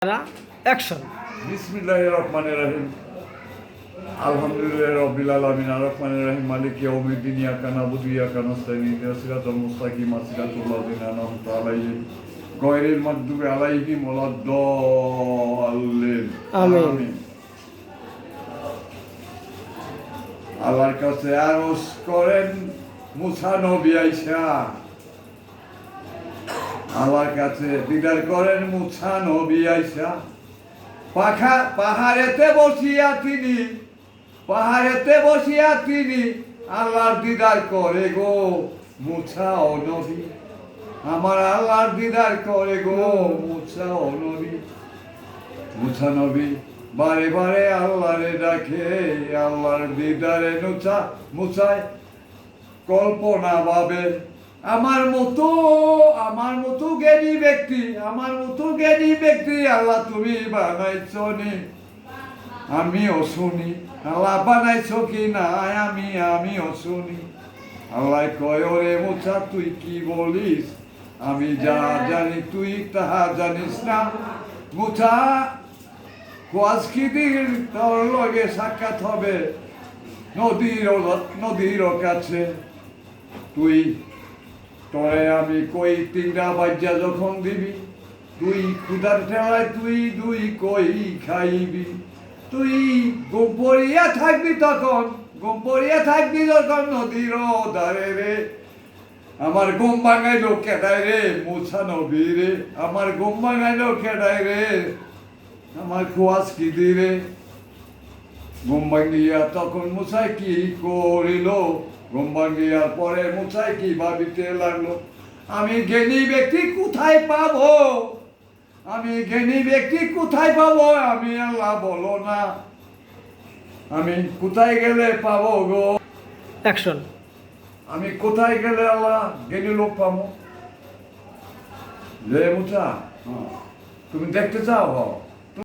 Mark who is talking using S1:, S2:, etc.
S1: Action.
S2: বিসমিল্লাহির রহমানির রহিম। আলহামদুলিল্লাহি রাব্বিল আলামিন আর-রহমানির রহিম মালিকি ইয়াউমিদ্দিন ইয়্যাকা না'বুদু ওয়া ইয়্যাকা নাস্তাঈন ইহদিনাস সিরাতাল মুস্তাকিম সিরাতাল লাযিনা আন'আমতা আলাইহিম গায়রিল মাগদুবি আলাইহিম ওয়ালাদ-দাল্লিন।
S1: আমিন।
S2: আল্লাহর কাছে আরজ করেন মুসা নবী আইসা, আল্লাহর কাছে দিদার করেন মুসা নবী আইসা। পাহাড়েতে বসিয়া তিনি আল্লাহর দিদার করে গো মুসা ও নবী। আমার আল্লাহর দিদার করে গো মুসা ও নবী। মুসা নবী বারে বারে আল্লাহরে ডাকে, আল্লাহর দিদারে মুসায় কল্পনা ভাবে। আমার মতো জ্ঞানী ব্যক্তি আল্লাহ তুমি বানাইছো নি, আমিও শুনি। আল্লাহ বানাইছো কি না আমিও শুনি। আল্লাহ কয় ওরে মুসা তুই কি বলিস, আমি যা জানি তুই তাহা জানিস না। মুসা আজকে দিন তোর লগে সাক্ষাৎ হবে নদীর কাছে। তোরে আমি কই 3টা বাজ্যা যখন দিবি, তুই ক্ষুধার ঠেলায় তুই কই খাইবি। তুই ঘুম পড়িয়া থাকবি যখন নদীর ধারে রে। আমার ঘুম ভাঙাইলো কেডায় রে মুসা নবী রে, আমার ঘুম ভাঙাইলো কেডায় রে, আমার খোয়াজ কি দিরে। ঘুম ভাঙিয়া তখন মুসাই কি করিল, ঘুম ভাঙিয়ার পরে মুসাই কি ভাবিতে লাগলো, আমি জ্ঞানী ব্যক্তি কোথায় পাবো, আমি আল্লাহ বলো না, আমি কোথায় গেলে পাবো গো।
S1: অ্যাকশন।
S2: আমি কোথায় গেলে আল্লাহ জ্ঞানী লোক পাবো। রে মুসা তুমি দেখতে চাও?